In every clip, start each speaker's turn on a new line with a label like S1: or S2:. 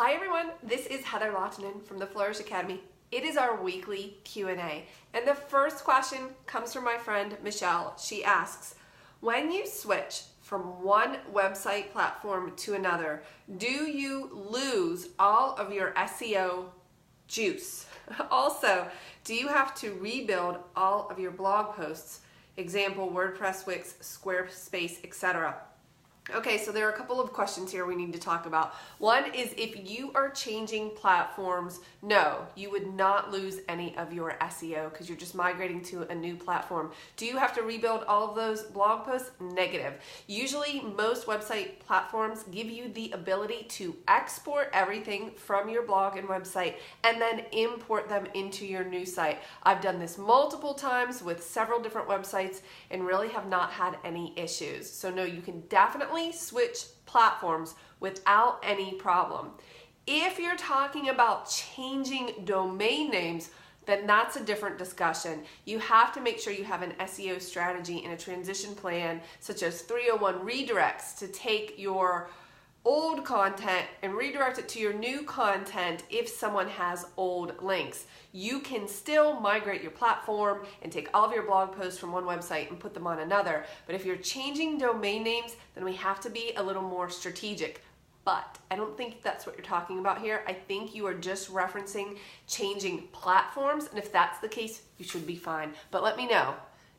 S1: Hi everyone, this is Heather Lautanen from the Flourish Academy. It is our weekly Q&A, and the first question comes from my friend Michelle. She asks, when you switch from one website platform to another, do you lose all of your SEO juice? Also, do you have to rebuild all of your blog posts? Example, WordPress, Wix, Squarespace, etc. Okay, so there are a couple of questions here we need to talk about. One is if you are changing platforms, no, you would not lose any of your SEO because you're just migrating to a new platform. Do you have to rebuild all of those blog posts? Negative. Usually most website platforms give you the ability to export everything from your blog and website and then import them into your new site. I've done this multiple times with several different websites and really have not had any issues. So no, you can definitely switch platforms without any problem. If you're talking about changing domain names, then that's a different discussion. You have to make sure you have an SEO strategy and a transition plan, such as 301 redirects to take your old content and redirect it to your new content if someone has old links. You can still migrate your platform and take all of your blog posts from one website and put them on another. But if you're changing domain names, then we have to be a little more strategic. But I don't think that's what you're talking about here. I think you are just referencing changing platforms. And if that's the case, you should be fine. But let me know,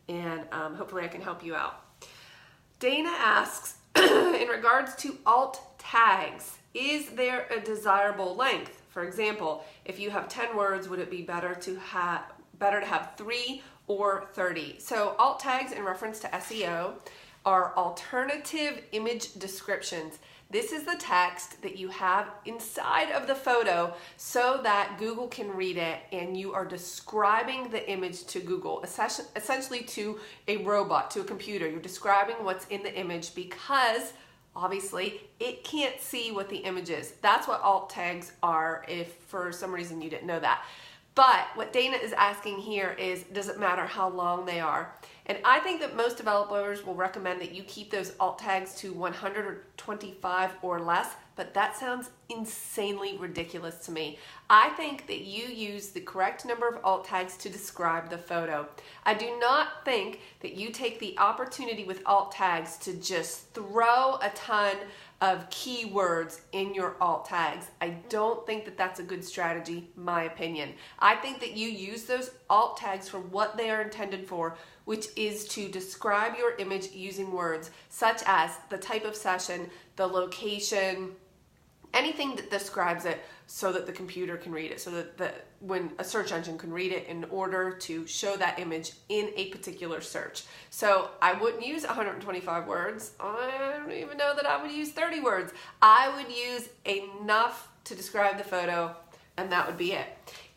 S1: and hopefully I can help you out. Dana asks, in regards to alt tags, is there a desirable length? For example, if you have 10 words, would it be better to have 3 or 30? So alt tags in reference to SEO are alternative image descriptions. This is the text that you have inside of the photo so that Google can read it and you are describing the image to Google, essentially to a robot, to a computer. You're describing what's in the image because obviously it can't see what the image is. That's what alt tags are if for some reason you didn't know that. But what Dana is asking here is, does it matter how long they are? And I think that most developers will recommend that you keep those alt tags to 125 or less, but that sounds insanely ridiculous to me. I think that you use the correct number of alt tags to describe the photo. I do not think that you take the opportunity with alt tags to just throw a ton of keywords in your alt tags. I don't think that that's a good strategy, my opinion. I think that you use those alt tags for what they are intended for, which is to describe your image using words such as the type of session, the location, anything that describes it so that the computer can read it, so that when a search engine can read it in order to show that image in a particular search. So I wouldn't use 125 words. I don't even know that I would use 30 words. I would use enough to describe the photo, and that would be it.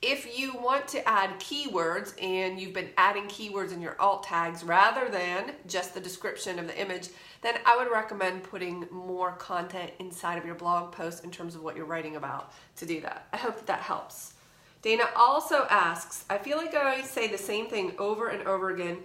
S1: If you want to add keywords and you've been adding keywords in your alt tags rather than just the description of the image, then I would recommend putting more content inside of your blog post in terms of what you're writing about to do that. I hope that helps. Dana also asks, I feel like I always say the same thing over and over again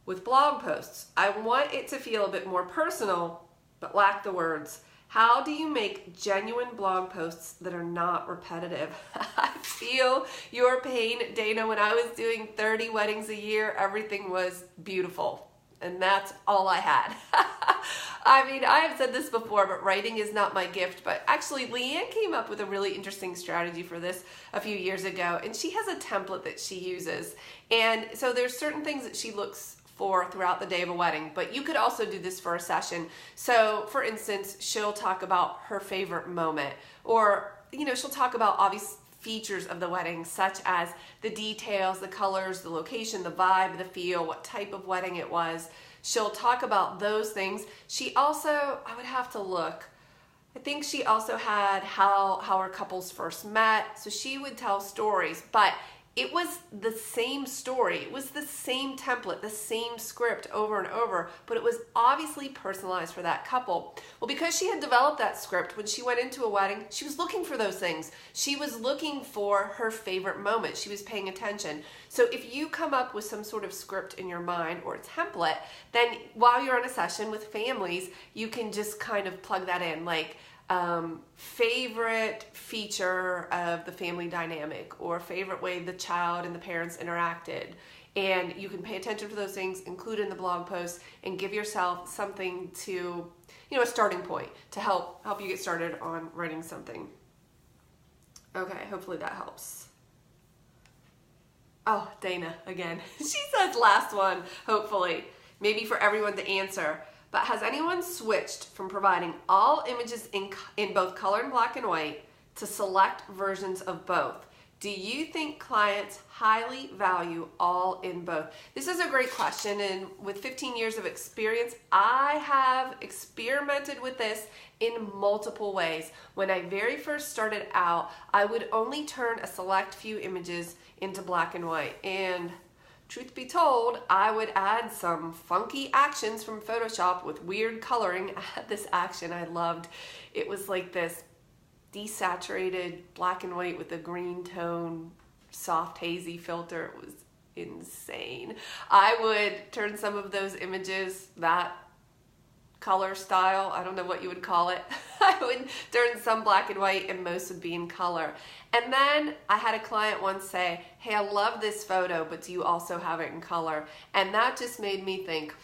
S1: with blog posts. I want it to feel a bit more personal, but lack the words. How do you make genuine blog posts that are not repetitive? I feel your pain, Dana. When I was doing 30 weddings a year, everything was beautiful. And that's all I had. I mean, I have said this before, but writing is not my gift. But actually, Leanne came up with a really interesting strategy for this a few years ago. And she has a template that she uses. And so there's certain things that she looks for throughout the day of a wedding, but you could also do this for a session. So for instance, she'll talk about her favorite moment, or she'll talk about obvious features of the wedding, such as the details, the colors, the location, the vibe, the feel, what type of wedding it was. She'll talk about those things. She also, I would have to look, I think she also had how her couples first met. So she would tell stories, but it was the same story. It was the same template, the same script over and over, but it was obviously personalized for that couple. Well, because she had developed that script, when she went into a wedding, she was looking for those things. She was looking for her favorite moment. She was paying attention. So if you come up with some sort of script in your mind or a template, then while you're on a session with families, you can just kind of plug that in. Like, favorite feature of the family dynamic, or favorite way the child and the parents interacted. And you can pay attention to those things, include in the blog post, and give yourself something to, a starting point to help you get started on writing something. Okay, hopefully that helps. Oh, Dana again. She says last one, hopefully. Maybe for everyone to answer. But has anyone switched from providing all images in both color and black and white to select versions of both? Do you think clients highly value all in both? This is a great question, and with 15 years of experience, I have experimented with this in multiple ways. When I very first started out, I would only turn a select few images into black and white, and truth be told, I would add some funky actions from Photoshop with weird coloring. I had this action I loved. It was like this desaturated black and white with a green tone, soft hazy filter. It was insane. I would turn some of those images, that color style, I don't know what you would call it, I would turn some black and white and most would be in color. And then I had a client once say, hey, I love this photo, but do you also have it in color? And that just made me think,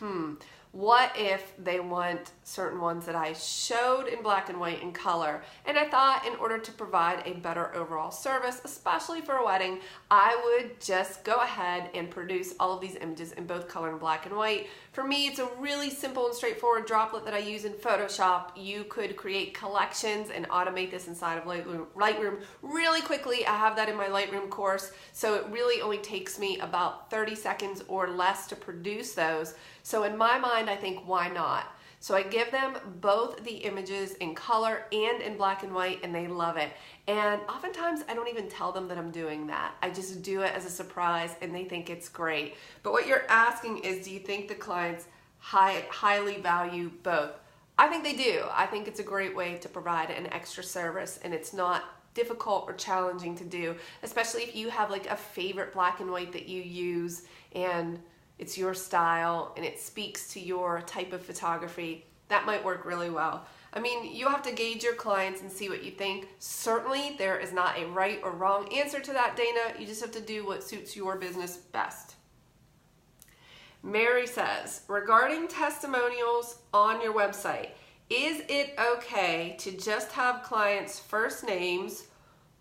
S1: what if they want certain ones that I showed in black and white in color? And I thought in order to provide a better overall service, especially for a wedding, I would just go ahead and produce all of these images in both color and black and white. For me, it's a really simple and straightforward droplet that I use in Photoshop. You could create collections and automate this inside of Lightroom really quickly. I have that in my Lightroom course, so it really only takes me about 30 seconds or less to produce those. So in my mind, I think, why not? So I give them both the images in color and in black and white, and they love it. And oftentimes I don't even tell them that I'm doing that. I just do it as a surprise and they think it's great. But what you're asking is, do you think the clients highly value both? I think they do. I think it's a great way to provide an extra service, and it's not difficult or challenging to do, especially if you have like a favorite black and white that you use and it's your style and it speaks to your type of photography. That might work really well. I mean, you have to gauge your clients and see what you think. Certainly, there is not a right or wrong answer to that, Dana. You just have to do what suits your business best. Mary says, regarding testimonials on your website, is it okay to just have clients' first names,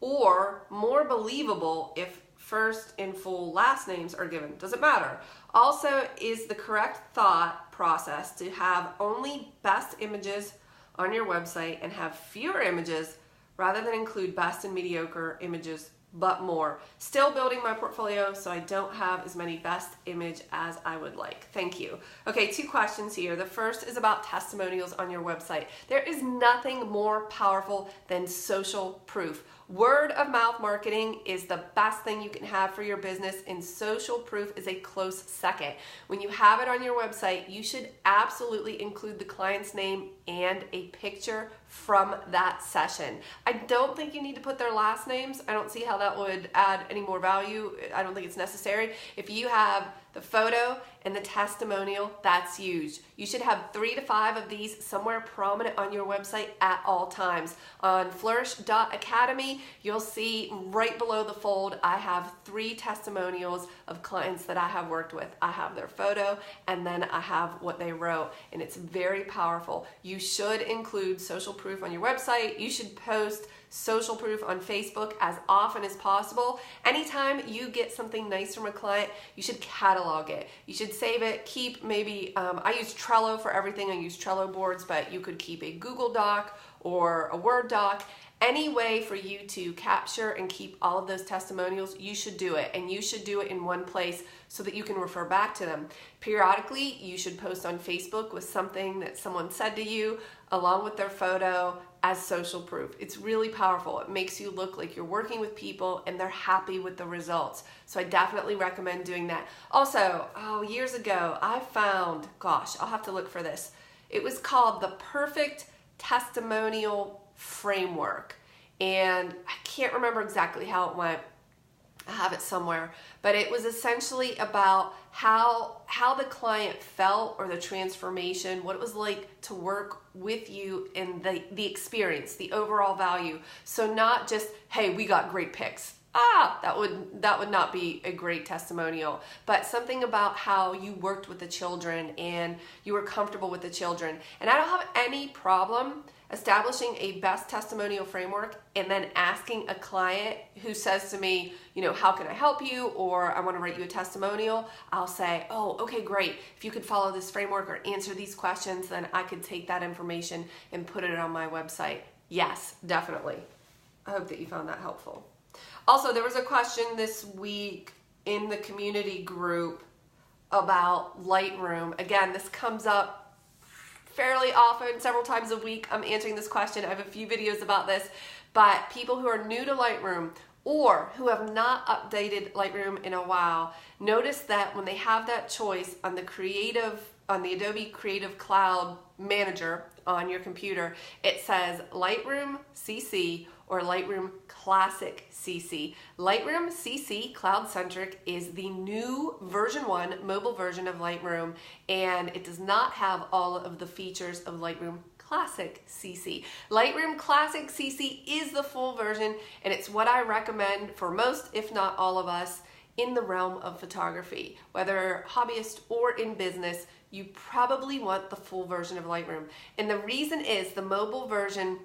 S1: or more believable if first and full last names are given? Does it matter? Also, is the correct thought process to have only best images on your website and have fewer images rather than include best and mediocre images but more? Still building my portfolio, so I don't have as many best image as I would like. Thank you. Okay, 2 questions here. The first is about testimonials on your website. There is nothing more powerful than social proof. Word of mouth marketing is the best thing you can have for your business, and social proof is a close second. When you have it on your website, you should absolutely include the client's name and a picture from that session. I don't think you need to put their last names. I don't see how that would add any more value. I don't think it's necessary. If you have the photo and the testimonial, that's huge. You should have 3 to 5 of these somewhere prominent on your website at all times. On Flourish.Academy, you'll see right below the fold, I have 3 testimonials of clients that I have worked with. I have their photo, and then I have what they wrote, and it's very powerful. You should include social proof on your website. You should post social proof on Facebook as often as possible. Anytime you get something nice from a client, you should catalog it. You should save it, keep maybe, I use Trello for everything. I use Trello boards, but you could keep a Google Doc or a Word doc. Any way for you to capture and keep all of those testimonials, you should do it. And you should do it in one place so that you can refer back to them. Periodically, you should post on Facebook with something that someone said to you along with their photo as social proof. It's really powerful. It makes you look like you're working with people and they're happy with the results. So I definitely recommend doing that. Also, years ago, I found, gosh, I'll have to look for this. It was called the Perfect Testimonial Framework. And I can't remember exactly how it went, I have it somewhere, but it was essentially about how the client felt, or the transformation, what it was like to work with you, and the experience, the overall value. So not just, hey, we got great pics. That would not be a great testimonial, but something about how you worked with the children and you were comfortable with the children. And I don't have any problem establishing a best testimonial framework and then asking a client who says to me, how can I help you? Or I want to write you a testimonial. I'll say, oh, okay, great. If you could follow this framework or answer these questions, then I could take that information and put it on my website. Yes, definitely. I hope that you found that helpful. Also, there was a question this week in the community group about Lightroom. Again, this comes up fairly often, several times a week. I'm answering this question. I have a few videos about this, but people who are new to Lightroom or who have not updated Lightroom in a while, notice that when they have that choice on the Adobe Creative Cloud Manager on your computer, it says Lightroom CC or Lightroom Classic CC. Lightroom CC Cloud Centric is the new version 1 mobile version of Lightroom, and it does not have all of the features of Lightroom Classic CC. Lightroom Classic CC is the full version, and it's what I recommend for most, if not all of us, in the realm of photography. Whether hobbyist or in business, you probably want the full version of Lightroom. And the reason is the mobile version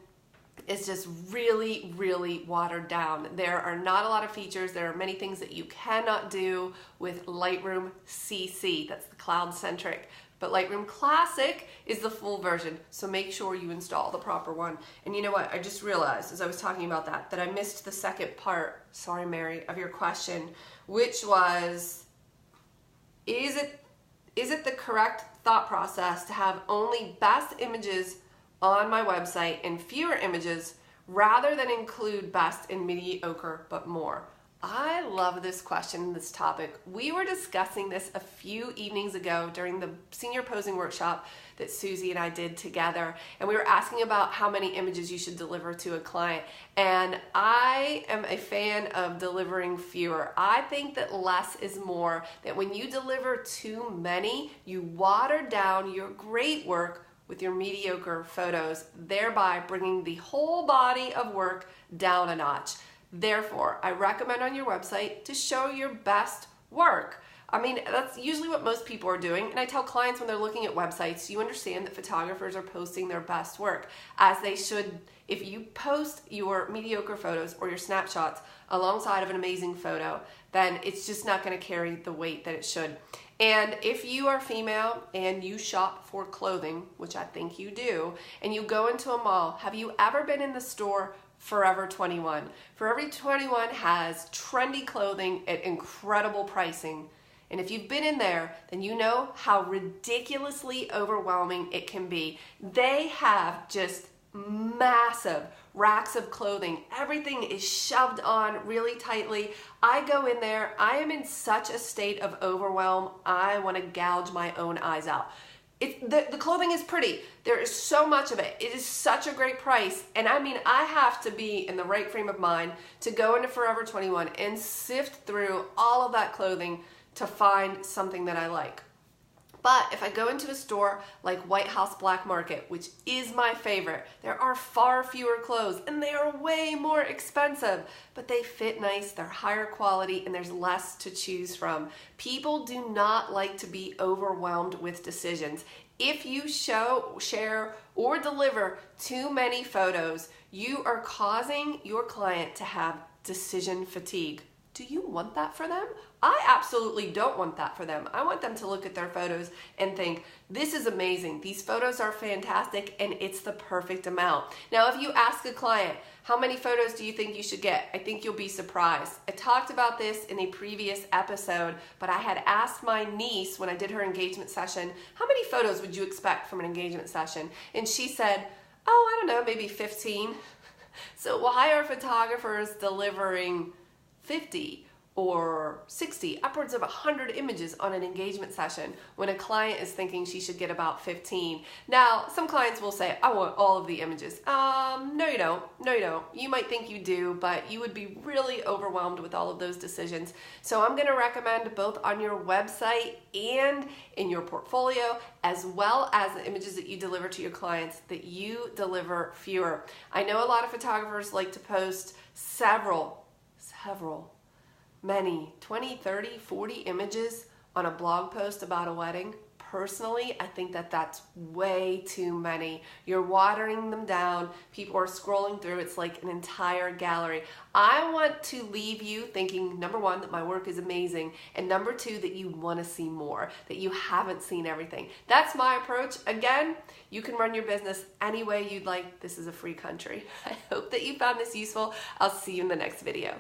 S1: is just really, really watered down. There are not a lot of features. There are many things that you cannot do with Lightroom CC. That's the cloud-centric. But Lightroom Classic is the full version, so make sure you install the proper one. And you know what? I just realized as I was talking about that I missed the second part, sorry Mary, of your question, which was, is it the correct thought process to have only best images on my website and fewer images rather than include best and mediocre but more? I love this question, this topic. We were discussing this a few evenings ago during the senior posing workshop that Susie and I did together, and we were asking about how many images you should deliver to a client. And I am a fan of delivering fewer. I think that less is more, that when you deliver too many, you water down your great work with your mediocre photos, thereby bringing the whole body of work down a notch. Therefore, I recommend on your website to show your best work. I mean, that's usually what most people are doing, and I tell clients when they're looking at websites, you understand that photographers are posting their best work, as they should. If you post your mediocre photos or your snapshots alongside of an amazing photo, then it's just not going to carry the weight that it should. And if you are female and you shop for clothing, which I think you do, and you go into a mall, have you ever been in the store Forever 21? Forever 21 has trendy clothing at incredible pricing. And if you've been in there, then you know how ridiculously overwhelming it can be. They have just massive racks of clothing. Everything is shoved on really tightly. I go in there, I am in such a state of overwhelm, I want to gouge my own eyes out. The clothing is pretty. There is so much of it. It is such a great price. And I mean, I have to be in the right frame of mind to go into Forever 21 and sift through all of that clothing to find something that I like. But if I go into a store like White House Black Market, which is my favorite, there are far fewer clothes and they are way more expensive, but they fit nice, they're higher quality, and there's less to choose from. People do not like to be overwhelmed with decisions. If you show, share, or deliver too many photos, you are causing your client to have decision fatigue. Do you want that for them? I absolutely don't want that for them. I want them to look at their photos and think, this is amazing. These photos are fantastic and it's the perfect amount. Now, if you ask a client, how many photos do you think you should get? I think you'll be surprised. I talked about this in a previous episode, but I had asked my niece when I did her engagement session, how many photos would you expect from an engagement session? And she said, oh, I don't know, maybe 15. So why are photographers delivering 50 or 60, upwards of 100 images on an engagement session when a client is thinking she should get about 15. Now, some clients will say, I want all of the images. No you don't. No you don't. You might think you do, but you would be really overwhelmed with all of those decisions. So I'm gonna recommend both on your website and in your portfolio, as well as the images that you deliver to your clients, that you deliver fewer. I know a lot of photographers like to post many, 20, 30, 40 images on a blog post about a wedding. Personally, I think that that's way too many. You're watering them down. People are scrolling through. It's like an entire gallery. I want to leave you thinking, number one, that my work is amazing, and number two, that you want to see more, that you haven't seen everything. That's my approach. Again, you can run your business any way you'd like. This is a free country. I hope that you found this useful. I'll see you in the next video.